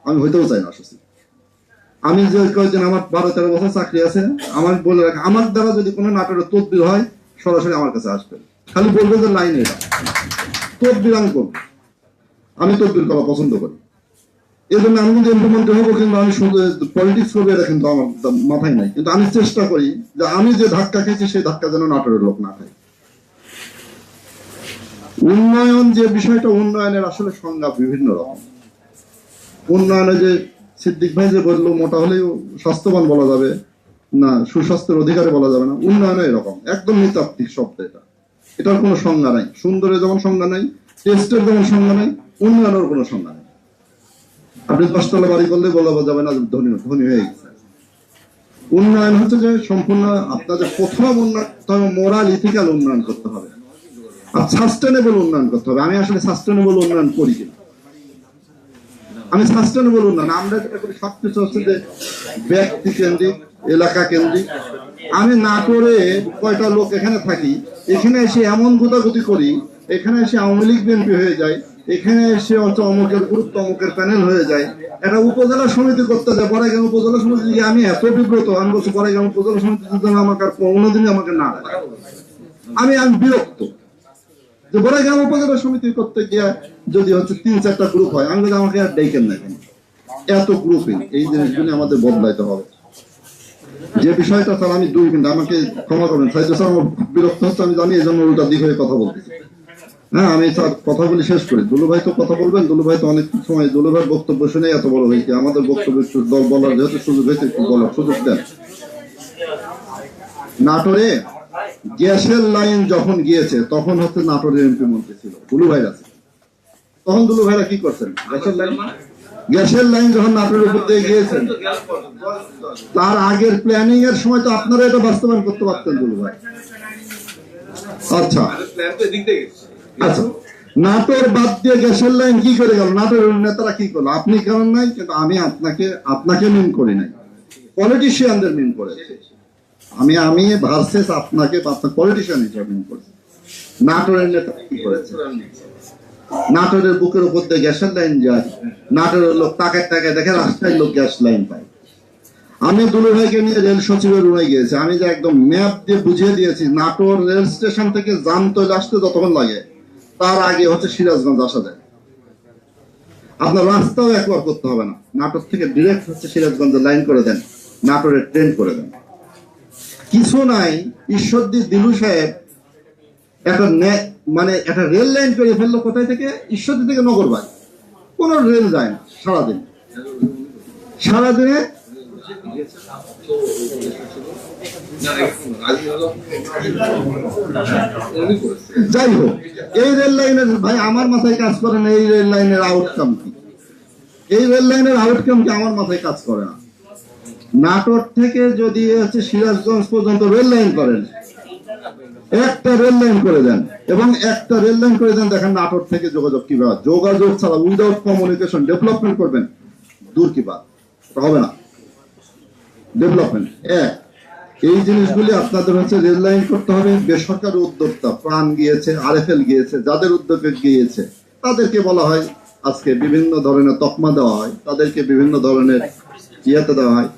আমি হইতেও চাই না সচিব। আমি যে কয়েকদিন আমার 12-13 বছর চাকরি আছে, আমার বলে রাখা, আমার দ্বারা যদি কোনো নাটোরের তদবির হয় সরাসরি আমার কাছে আসবেন, খালি বলবেন যে লাইনে তদবির আমি করবো। আমি তদবির করা পছন্দ করি, এই জন্য আমি কিন্তু এমপি মন্ত্রী হবো কিন্তু আমি শুধু পলিটিক্স করবো এটা কিন্তু আমার মাথায় নাই, কিন্তু আমি চেষ্টা করি যে আমি যে ধাক্কা খেয়েছি সেই ধাক্কা যেন নাটোরের লোক না খায়। উন্নয়ন যে বিষয়টা, উন্নয়নের আসলে সংজ্ঞা বিভিন্ন রকম। উন্নয়নে যে সিদ্দিক ভাই যে বললো মোটা হলেও স্বাস্থ্যবান বলা যাবে না, সুস্বাস্থ্যের অধিকারে বলা যাবে না, উন্নয়ন এরকম একদম নৃতাত্ত্বিক শব্দ। এটার কোনো সংজ্ঞা নাই। সুন্দরের যেমন সংজ্ঞা নাই, টেস্টের যেমন সংজ্ঞা নাই, উন্নয়নের কোনো সংজ্ঞা নেই। আপনি 5 তলা বাড়ি করলে বলা যাবে না ধনী হয়ে গেছে। উন্নয়ন হচ্ছে যে সম্পূর্ণ আপনাদের প্রথম উন্নয়ন মোরাল ইথিক্যাল উন্নয়ন করতে হবে আর সাস্টেনেবল উন্নয়ন করতে হবে। আমি আসলে সাস্টেনেবল উন্নয়ন করি কিনা, আমি সাস্টেনেবল উন্নয়ন, আমরা যেটা করি সবকিছু হচ্ছে যে ব্যক্তি কেন্দ্রিক, এলাকা কেন্দ্রিক। আমি নাটোরে কয়টা লোক এখানে থাকি, এখানে এসে এমন গুতাগুতি করি, এখানে এসে আওয়ামী লীগ বিএনপি হয়ে যায়, এখানে এসে হচ্ছে অমুকের গ্রুপ অমুকের প্যানেল হয়ে যায়। একটা উপজেলা সমিতি করতে যায়, বড়াইগ্রাম উপজেলা সমিতি থেকে আমি এত বিব্রত, আমি বলছি বড়াইগ্রাম উপজেলা সমিতির জন্য আমাকে আর কোনোদিনই আমাকে না, আমি বিরক্ত যে বড়াইগ্রাম উপজেলা সমিতি করতে গিয়ে যদি হচ্ছে 3-4টা গ্রুপ হয়, আমি বলি আমাকে আর ডেকেন না কেন, এত গ্রুপিং। এই জিনিসগুলি আমাদের বদলাইতে হবে। যে বিষয়টা স্যার আমি 2 মিনিট আমাকে ক্ষমা করবেন, সাইদ স্যার আমার বিরক্ত হচ্ছে, আমি জানি এই জন্য উল্টা দিক হয়ে কথা বলতেছি। হ্যাঁ, আমি স্যার কথাগুলি শেষ করি। দুলু ভাই তো কথা বলবেন, দুলু ভাই তো অনেক সময় দুলু ভাইয়ের বক্তব্য শুনে এত বড় হয়েছে, আমাদের বক্তব্য দল বলার যেহেতু সুযোগ হয়েছে একটু বলার সুযোগ দেন। নাটোরে গ্যাসের লাইন যখন গিয়েছে তখন হচ্ছে নাটোরের এমপি মন্ত্রী ছিল দুলু ভাইরা, তখন দুলু ভাইরা কি করছেন, গ্যাসের লাইন যখন নাটোরের উপর দিয়ে গিয়েছেন তার আগের প্ল্যানিং এর সময় তো আপনারা এটা বাস্তবায়ন করতে পারতেন দুলু ভাই। আচ্ছা আচ্ছা, নাটোর বাদ দিয়ে গ্যাসের লাইন কি করে গেল, নাটোরের নেতারা কি করলো, আপনি করেন নাই, কিন্তু আমি আপনাকে মিন করি নাই, পলিটিশিয়ানদের মিন করেছি। আমি ভার্সেস আপনাকে পলিটিশিয়ান হিসেবে মিন করেছি। নাটোরের নেতারা কি করেছে, নাটোরের বুকের উপর দিয়ে গ্যাসের লাইন যায়, নাটোরের লোক টাকায় দেখে রাস্তায় লোক গ্যাস লাইন পায়। আমি দুলু ভাইকে নিয়ে রেল সচিবের রুমে গিয়েছি, আমি যে একদম ম্যাপ দিয়ে বুঝিয়ে দিয়েছি নাটোর রেল স্টেশন থেকে জাম তৈরি আসতে যতক্ষণ লাগে তার আগে হচ্ছে সিরাজগঞ্জ আসা যায়। আপনার রাস্তাও একবার করতে হবে না, নাটোর থেকে ডিরেক্ট হচ্ছে সিরাজগঞ্জের লাইন করে দেন, নাটোরের ট্রেন করে দেন। কিছু নাই, ঈশ্বরদী দিলু সাহেব একটা রেল লাইন করে ফেললো কোথায় থেকে, ঈশ্বরদী থেকে নগরবাগ, কোন রেল যায় না সারাদিনে যাই হোক। এই রেল লাইনের ভাই আমার মাথায় কাজ করে না, এই রেল লাইনের আউটকাম কি, এই রেল লাইনের আউটকাম কি আমার মাথায় কাজ করে না। নাটোর থেকে যদি হচ্ছে সিরাজগঞ্জ পর্যন্ত রেল লাইন করেন, একটা রেল লাইন করে দেন এবং একটা রেল লাইন করে দেন, দেখেন নাটোর থেকে যোগাযোগ কিভাবে, যোগাযোগ ছাড়া উইদাউট কমিউনিকেশন ডেভেলপমেন্ট করবেন, দূর কি বাদ হবে না ডেভেলপমেন্ট। এই জিনিসগুলি আপনাদের হচ্ছে রেল লাইন করতে হবে। বেসরকারি উদ্যোক্তা প্রাণ গিয়েছে, আরএফএল গিয়েছে, যাদের উদ্যোগে গিয়েছে তাদেরকে বলা হয়, আজকে বিভিন্ন ধরনের তকমা দেওয়া হয়, তাদেরকে বিভিন্ন ধরনের ইয়েতে দেওয়া হয়।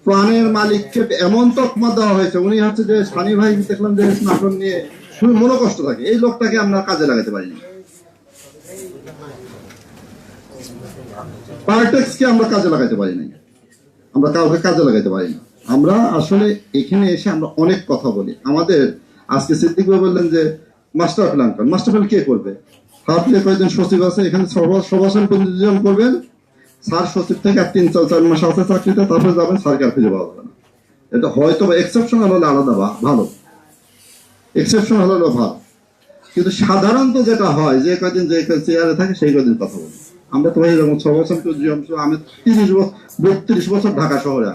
প্রাণের মালিককে এমন তকমা দেওয়া হয়েছে, উনি হচ্ছে যে সানি ভাই দেখলাম যে নাটক নিয়ে শুধু মনোকষ্ট থাকে, এই লোকটাকে আমরা কাজে লাগাতে পারিনি, পার্টেক্সকে আমরা কাজে লাগাতে পারি নাই, আমরা কাউকে কাজে লাগাতে পারি না। আমরা আসলে এখানে এসে আমরা অনেক কথা বলি। আমাদের আজকে সিদ্দিক ভাই বললেন যে মাস্টার প্ল্যান করেন, মাস্টার প্ল্যান কে করবে, ভাবলে কয়েকজন সচিব আছে এখানে সভাসন প্রতিনিধিজন করবেন, স্যার সচিব থেকে 3-4 মাস আছে চাকরিতে, তারপরে যাবেন, স্যারকে আর খুঁজে পাওয়া যাবে না। এটা হয়তো এক্সেপশনাল হলে আলাদা ভালো, এক্সেপশনাল হলেও ভালো, কিন্তু সাধারণত যেটা হয় যে কয়দিন যে চেয়ারে থাকে সেই কয়দিন কথা বলি। আমরা তো ভাই এরকম 6 বছর, আমি 32 বছর ঢাকা শহরে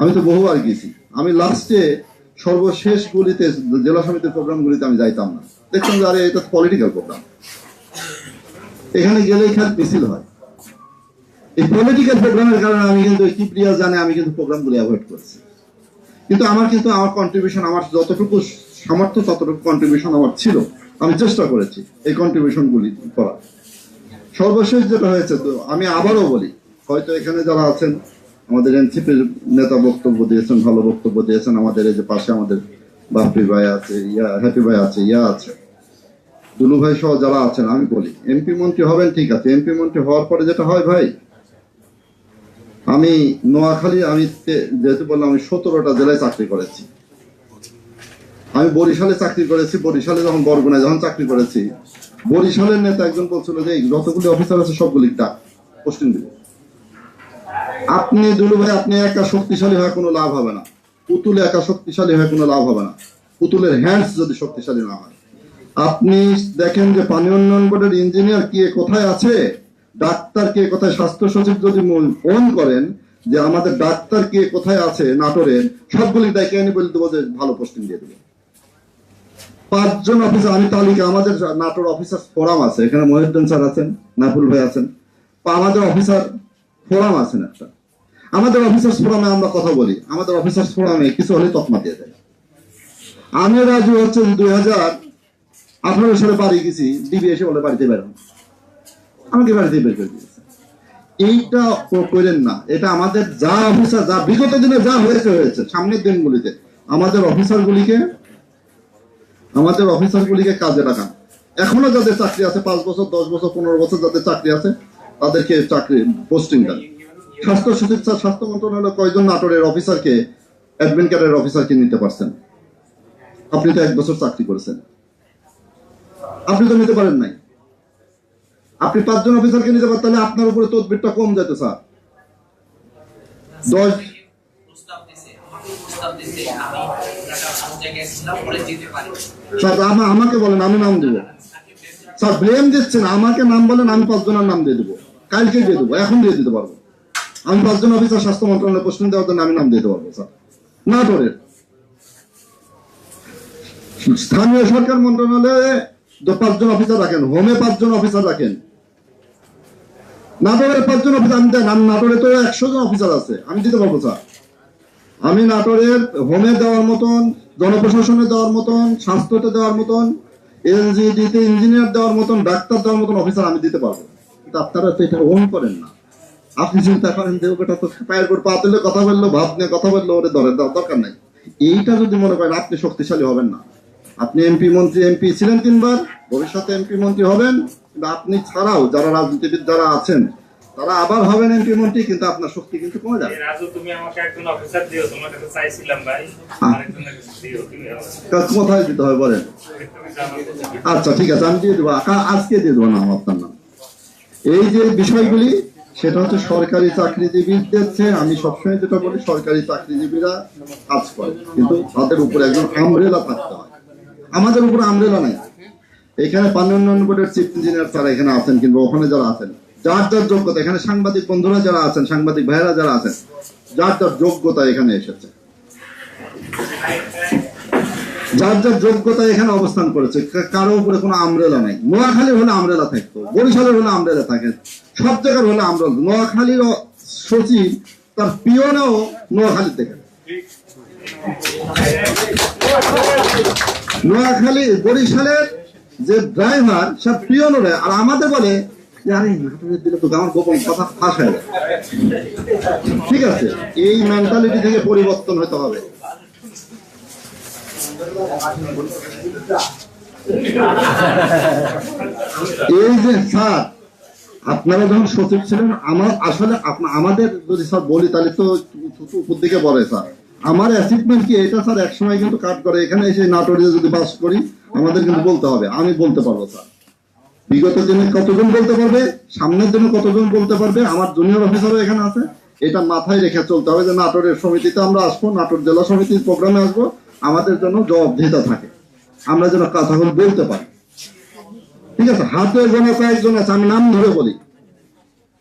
আমি তো বহুবার গেছি। আমি লাস্টে সর্বশেষ গুলিতে জেলা সমিতির প্রোগ্রামগুলিতে আমি যাইতাম না, দেখতাম যে আরে এটা পলিটিক্যাল প্রোগ্রাম, এখানে গেলেই খালি মিছিল হয়। এই পলিটিক্যাল প্রোগ্রামের কারণে আমি কিন্তু কিপ্রিয়া জানে আমি কিন্তু প্রোগ্রামগুলি অ্যাভয়েড করছি, কিন্তু আমার কন্ট্রিবিউশন, আমার যতটুকু সামর্থ্য ততটুকু কন্ট্রিবিউশন আমার ছিল, আমি চেষ্টা করেছি এই কন্ট্রিবিউশনগুলি করার। সর্বশেষ যেটা হয়েছে, তো আমি আবারও বলি, হয়তো এখানে যারা আছেন আমাদের এনসিপির নেতা বক্তব্য দিয়েছেন, ভালো বক্তব্য দিয়েছেন। আমাদের এই যে পাশে আমাদের বাপ্পি ভাই আছে, হ্যাপি ভাই আছে, আছে দুলু ভাই সহ যারা আছেন, আমি বলি এমপি মন্ত্রী হবেন, ঠিক আছে। এমপি মন্ত্রী হওয়ার পরে যেটা হয় ভাই, আমি নোয়াখালী, আমি যেহেতু বললাম আমি 17টা জেলায় চাকরি করেছি। আমি বরিশালে চাকরি করেছি। বরিশালে যখন বরগুনায় যখন চাকরি করেছি, বরিশালের নেতা একজন বলছিল যে যতগুলি অফিসার আছে সবগুলি ডাক, পোস্টিং দিব। আপনি দুলু ভাই, আপনি একা শক্তিশালী হয়ে কোনো লাভ হবে না। পুতুলে একা শক্তিশালী হয়ে কোনো লাভ হবে না, পুতুলের হ্যান্ডস যদি শক্তিশালী না হয়। আপনি দেখেন যে পানি উন্নয়ন বোর্ডের ইঞ্জিনিয়ার কে কোথায় আছে, ডাক্তার কে কোথায়, স্বাস্থ্য সচিব যদি ফোন করেন যে আমাদের ডাক্তার কে কোথায় আছে নাটোরে, সবগুলি দেখে এনে বলে দেবো যে ভালো পোস্টিং দিয়ে দেবো। 5 জন অফিসার, আমি তালিকা, আমাদের নাটোর অফিসার ফোরাম আছে, এখানে মহিউদ্দিন স্যার আছেন, নাফুল ভাই আছেন, আমাদের অফিসার ফোরাম আছেন একটা। আমাদের অফিসার্স ফোরামে আমরা কথা বলি, আমাদের অফিসার্স ফোরামে কিছু হলে তকমা দিয়ে দেয়। আমি রাজু হচ্ছে 2018 সালে বাড়ি গেছি, ডিবি এসে বলে বাড়িতে বের হন, আমাকে বাড়িতে বের করে দিয়েছে। এইটা করেন না। এটা আমাদের যা অফিসার, যা বিগত দিনে যা হয়েছে সামনের দিনগুলিতে আমাদের অফিসারগুলিকে কাজে লাগান। এখনো যাদের চাকরি আছে, 5 বছর 10 বছর 15 বছর যাদের চাকরি আছে, তাদেরকে চাকরি পোস্টিং দেন। স্বাস্থ্য সচিব স্যার, স্বাস্থ্য মন্ত্রণালয় কয়জন নাটোরের অফিসারকে, অ্যাডমিন কার্ডের অফিসারকে নিতে পারছেন? আপনি তো 1 বছর চাকরি করেছেন, আপনি তো নিতে পারেন নাই। আপনি 5 জন অফিসারকে নিতে পারেন, তাহলে আপনার উপরে তদবিরটা কম যেত স্যার। 10 স্যার আমাকে বলেন, আমি নাম দেবো স্যার। ব্লেম দিচ্ছেন, আমাকে নাম বলেন, আমি 5 জনের নাম দিয়ে দেবো, কালকে দিয়ে দেবো, এখন দিয়ে দিতে পারবো। আমি 5 জন অফিসার স্বাস্থ্য মন্ত্রণালয়ে পোস্টিং দেওয়ার জন্য আমি নাম দিতে পারবো স্যার। নাটোরের স্থানীয় সরকার মন্ত্রণালয়ে 5 জন অফিসার রাখেন, হোমে 5 জন অফিসার রাখেন, নাটোরের 5 জন অফিসার আমি দেন। আমি নাটোরে তো 100 জন অফিসার আছে, আমি দিতে পারবো স্যার। আমি নাটোরের হোমে দেওয়ার মতন, জনপ্রশাসনে দেওয়ার মতন, স্বাস্থ্যতে দেওয়ার মতন, এলজিডিতে ইঞ্জিনিয়ার দেওয়ার মতন, ডাক্তার দেওয়ার মতন অফিসার আমি দিতে পারবো। কিন্তু আপনারা তো এটা ওন করেন না। আপনি চিন্তা করেন যে ওটা তো পায়ের উপর পা তুলে কথা বললো, ভাব নিয়ে কথা বললো, ওরে দরকার নাই। এইটা যদি মনে করেন, আপনি শক্তিশালী হবেন না। আপনি এমপি ছিলেন 3 বার, ভবিষ্যতে এমপি মন্ত্রী হবেন, কিন্তু আপনি ছাড়াও যারা রাজনীতিবিদ যারা আছেন তারা আবার হবেন এমপি মন্ত্রী, কিন্তু আপনার শক্তি কিন্তু কমে যাবে। রাজু, তুমি আমাকে একজন অফিসার দিও, তোমার কাছে চাইছিলাম ভাই, আরেকজনের কাছে দিও তুমি। কোথায় দিতে হবে বলেন? আচ্ছা ঠিক আছে, আমি দিয়ে দেবো, আজকে দিয়ে দেবো নাম, আপনার নাম। এই যে বিষয়গুলি, সেটা হচ্ছে সরকারি চাকরিজীবীদের চেয়ে, আমি সবসময় যেটা বলি, সরকারি চাকরিজীবীরা কাজ করে, কিন্তু তাদের উপরে একজন আমরেলা থাকতে হয়। আমাদের উপরে আমরেলা নাই। এখানে পানি উন্নয়ন বোর্ডের চিফ ইঞ্জিনিয়ার স্যার এখানে আছেন, কিন্তু ওখানে যারা আছেন যার যার যোগ্যতা, এখানে সাংবাদিক বন্ধুরা যারা আছেন, সাংবাদিক ভাইয়েরা যারা আছেন, যার যার যোগ্যতা এখানে এসেছে, যার যার যোগ্যতা এখানে অবস্থান করেছে, কারো উপরে কোনো আমরেলা নাই। নোয়াখালীর হলে আমরেলা থাকতো, বরিশালের হলে আমরেলা থাকে, সব জায়গার হলে আমরেলা। নোয়াখালীর সচিব তার পিওনেও নোয়াখালী থেকে, নোয়াখালী বরিশালের যে ড্রাইভার সব পিওন ওরা, আর আমাদের বলে দিলে তো আমার গোপন কথা ফাঁস হয়ে যায়। ঠিক আছে, এই মেন্টালিটি থেকে পরিবর্তন হতে হবে। এই যে স্যার, আপনারা যখন সচিব ছিলেন, আমার আসলে আমাদের যদি স্যার বলি তাহলে তো উপর দিকে বলে স্যার। আমার অ্যাচিভমেন্ট কি এটা স্যার একসময় কিন্তু কাট করে, এখানে এসে নাটোরে যদি বাস করি আমাদের কিন্তু বলতে হবে, আমি বলতে পারবো স্যার। বিগত দিনে কতজন বলতে পারবে, সামনের দিনে কতজন বলতে পারবে, আমার জুনিয়র অফিসারও এখানে আছে। এটা মাথায় রেখে চলতে হবে যে নাটোরের সমিতিতে আমরা আসবো, নাটোর জেলা সমিতির প্রোগ্রামে আসবো, আমাদের জন্য জবাবদিহিতা থাকে, আমরা যেন কথাগুলো বলতে পারি। ঠিক আছে, হাতে গোনা কয়েকজন আছে, আমি নাম ধরে বলি,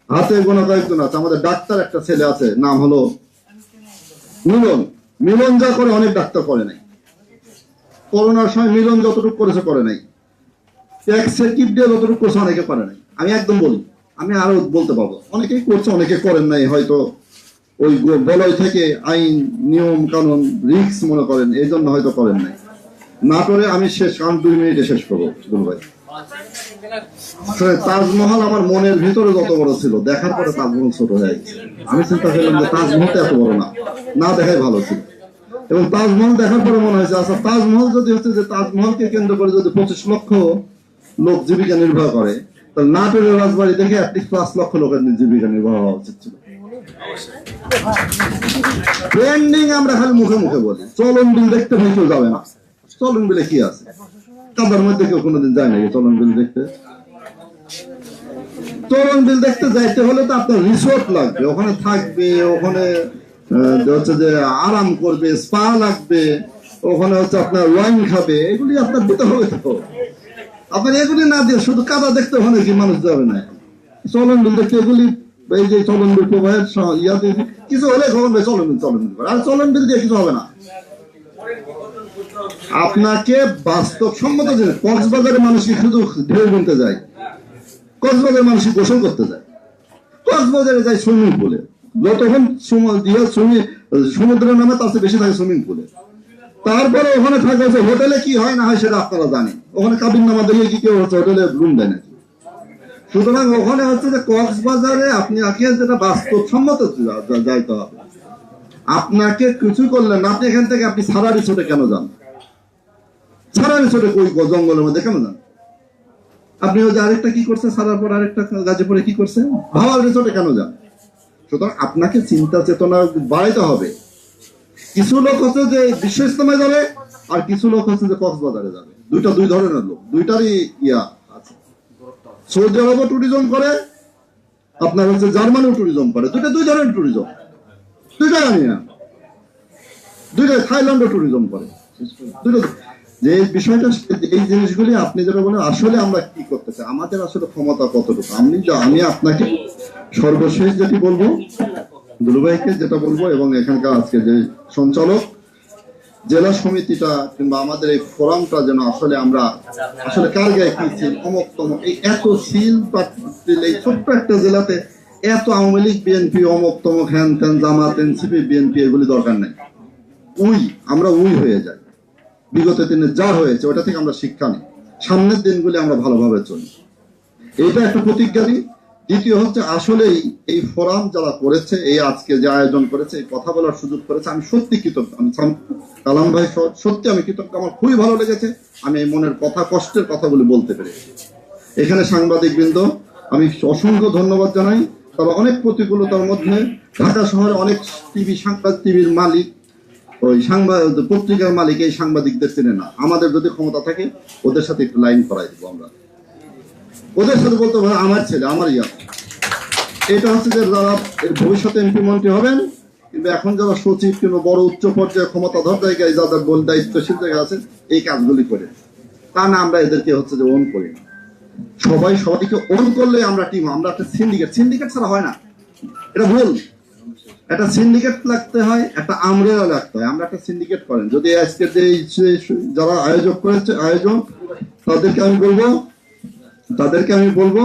হাতে গোনা কয়েকজন আছে। আমাদের ডাক্তার একটা ছেলে আছে, নাম হলো মিলন। মিলন যা করে অনেক ডাক্তার করে নাই। করোনার সময় মিলন যতটুকু করেছে করে নাই, এক্সিকিউটিভ দিয়ে যতটুকু করছে অনেকে করে নাই। আমি একদম বলি, আমি আরো বলতে পারবো, অনেকেই করছে অনেকে করেন নাই, হয়তো ওই বলয় থেকে আইন নিয়ম কানুন রিস্ক মনে করেন, এই জন্য হয়তো করেন নাই। নাটোরে আমি শেষ, 2 মিনিটে শেষ করবো দুল ভাই। তাজমহল আমার মনের ভিতরে যত বড় ছিল, দেখার পরে তাজমহল ছোট হয়ে গেছে। আমি চিন্তা করলাম যে তাজমহল এত বড় না, না দেখাই ভালো ছিল। এবং তাজমহল দেখার পরে মনে হয়েছে আচ্ছা তাজমহল যদি হচ্ছে যে তাজমহলকে কেন্দ্র করে যদি 25 লক্ষ লোক জীবিকা নির্বাহ করে, তাহলে নাটোরের রাজবাড়ি দেখে অ্যাটলিস্ট 5 লক্ষ লোকের জীবিকা নির্বাহ হওয়া উচিত ছিল। ট্রেন্ডিং আমরা খালি মুখে মুখে বলি, চলন বিল দেখতে ভাই কেউ যাবে না। চলন বিলে কি আছে? কাদার মধ্যে কেউ কোনোদিন যায় নাকি চলন বিল দেখতে? চলন বিল দেখতে যাইতে হলে তো আপনার রিসোর্ট লাগবে, ওখানে থাকবে, ওখানে হচ্ছে যে আরাম করবে, স্পা লাগবে, ওখানে হচ্ছে আপনার ওয়াইন খাবে, এগুলি আপনার দিতে হবে। তো আপনার এগুলি না দিয়ে শুধু কাদা দেখতে ওখানে কি মানুষ যাবে না? চলন বিল দেখতে এগুলি, এই যে চলন বিল প্রবাহের ইয়াতে কিছু হলে খবর ভাই চলন বিল করে, আর চলন বিল দিয়ে কিছু হবে না। আপনাকে বাস্তবসম্মত জিনিস, কক্সবাজারের মানুষ কি শুধু ঢেউ গুনতে যায়? কক্সবাজারের মানুষ গোসল করতে যায়, কক্সবাজারে যায় সুইমিং পুলে। যতক্ষণ সমুদ্রের নামে তার চেয়ে বেশি থাকে সুইমিং পুলে। তারপরে ওখানে থাকে হচ্ছে হোটেলে কি হয় না হয় সেটা আপনারা জানেন। ওখানে কাবিন নামা দিয়ে কি কেউ হচ্ছে হোটেলে রুম দেয় নাকি? সুতরাং ওখানে হচ্ছে যে কক্সবাজারে আপনি যেটা বাস্তবসম্মত যাইতে হবে। আপনাকে কিছু করলেন না, আপনি এখান থেকে আপনি সারা রিসোর্টে কেন যান? সারা রিসোর্টে কই জঙ্গলের মধ্যে কেন যান? আপনি ওই যে আরেকটা কি করছেন, সারার পর আরেকটা গাজীপুরে কি করছেন, ভাওয়াল রিসোর্টে কেন যান? সুতরাং আপনাকে চিন্তা চেতনা বাড়াইতে হবে। কিছু লোক হচ্ছে যে বিশ্ব ইস্তেমায় যাবে, আর কিছু লোক হচ্ছে যে কক্সবাজারে যাবে। দুই ধরনের লোক, দুইটারই ইয়া আছে। সৌদি আরবও ট্যুরিজম করে, আপনার হচ্ছে জার্মানিও ট্যুরিজম করে। দুই ধরনের ট্যুরিজম, দুইটাই আমি না, দুইটাই থাইল্যান্ডও ট্যুরিজম করে। যে বিষয়টা, এই জিনিসগুলি আপনি যেটা বলেন, আসলে আমরা কি করতে চাই, আমাদের আসলে ক্ষমতা কতটুকু। আমি আপনাকে সর্বশেষ যেটি বলবো, দুলুভাইকে যেটা বলবো, এবং এখানকার আজকে যে সঞ্চালক, জেলা সমিতিটা কিংবা আমাদের এই ফোরামটা যেন আসলে আমরা আসলে কার গায়ে কি ছিল, অমক তমক, এই এত সিল এই ছোট্ট একটা জেলাতে এত আওয়ামী লীগ বিএনপি অমক তমক হ্যান ত্যান জামাত এনসিপি বিএনপি এগুলি দরকার নেই। আমরা হয়ে যাই। বিগত দিনে যা হয়েছে ওটা থেকে আমরা শিক্ষা নিই, সামনের দিনগুলি আমরা ভালোভাবে চলি, এটা একটা প্রতিজ্ঞা দিই। দ্বিতীয় হচ্ছে আসলেই এই ফোরাম যারা করেছে, এই আজকে যে আয়োজন করেছে, এই কথা বলার সুযোগ করেছে, আমি সত্যি কৃতজ্ঞ। আমি কালাম ভাই সত্যি আমি কৃতজ্ঞ, আমার খুবই ভালো লেগেছে। আমি এই মনের কথা, কষ্টের কথাগুলি বলতে পেরেছি। এখানে সাংবাদিক বৃন্দ আমি অসংখ্য ধন্যবাদ জানাই। তবে অনেক প্রতিকূলতার মধ্যে ঢাকা শহরে অনেক টিভির মালিক, ওই পত্রিকার মালিক এই সাংবাদিকদের চেনে না। আমাদের যদি ক্ষমতা থাকে ওদের সাথে একটু লাইন করাই দেবো আমরা, ওদের সাথে বলতে হবে আমার ছেলে আমার ইয়া। এটা হচ্ছে যে যারা ভবিষ্যতে এমপি মন্ত্রী হবেন, কিন্তু এখন যারা সচিব কিংবা বড় উচ্চ পর্যায়ে ক্ষমতাধর জায়গায় যাদের দায়িত্বশীল জায়গায় আছেন, এই কাজগুলি করে, তা না আমরা এদেরকে হচ্ছে যে ওন করি না। সবাই সবাইকে ওন করলে আমরা টিম, আমরা একটা সিন্ডিকেট ছাড়া হয় না, এটা ভুল। একটা সিন্ডিকেট লাগতে হয়, একটা আমরেলা লাগতে হয়। আমরা একটা সিন্ডিকেট করেন। যদি আজকে যে যারা আয়োজক তাদেরকে আমি বলবো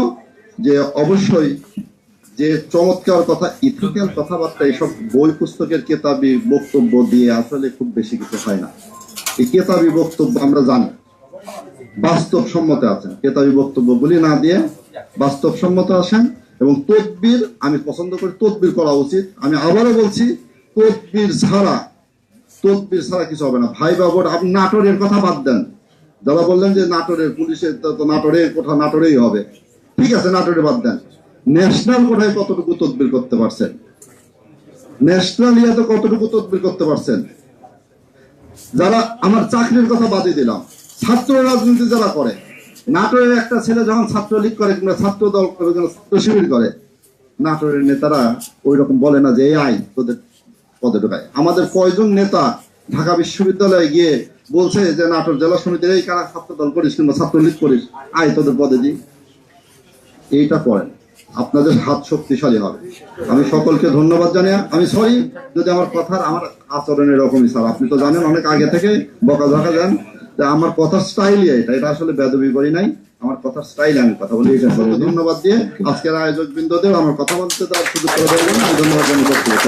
যে অবশ্যই যে চমৎকার কথা, ইথিক্যাল কথাবার্তা, এইসব বই পুস্তকের কেতাবি বক্তব্য দিয়ে আসলে খুব বেশি কিছু হয় না। এই কেতাবি বক্তব্য আমরা জানি বাস্তবসম্মত আছেন, কেতাবি বক্তব্যগুলি না দিয়ে বাস্তবসম্মত আসেন। এবং তদবির আমি পছন্দ করি, তদবির করা উচিত। আমি আবারও বলছি, তদবির ছাড়া কিছু হবে না। ভাই বাবুর, আপনি নাটোরের কথা বাদ দেন। যারা বললেন যে নাটোরের পুলিশের নাটোরের কোঠা নাটোরেই হবে, ঠিক আছে, নাটোরে বাদ দেন। ন্যাশনাল কোঠায় কতটুকু তদবির করতে পারছেন? ন্যাশনাল ইয়াতে কতটুকু তদবির করতে পারছেন? যারা, আমার চাকরির কথা বাদই দিলাম, ছাত্র রাজনীতি যারা করে, নাটোরের একটা ছেলে যখন ছাত্রলীগ করে কিংবা ছাত্র দল করে, ছাত্র শিবির করে, নাটোরের নেতারা ওই রকম বলে না যে এই আই তোদের পদে ঢোকায়। আমাদের কয়জন নেতা ঢাকা বিশ্ববিদ্যালয়ে গিয়ে বলছে যে নাটোর জেলা সমিতির এই কারা ছাত্র দল করিস কিংবা ছাত্রলীগ করিস, আই তোদের পদে দিই। এইটা করেন, আপনাদের হাত শক্তিশালী হবে। আমি সকলকে ধন্যবাদ জানিয়ে, আমি সরি যদি আমার কথার, আমার আচরণ এরকমই স্যার, আপনি তো জানেন অনেক আগে থেকে বকাঝকা দেন। আমার কথার স্টাইলই এটা আসলে বেদবি করি নাই, আমার কথার স্টাইলে আমি কথা বলি। ধন্যবাদ দিয়ে আজকের আয়োজক বৃন্দদের আমার কথা বলতে দেওয়ার সুযোগ করে দেবেন। আমি ধন্যবাদ জানাই।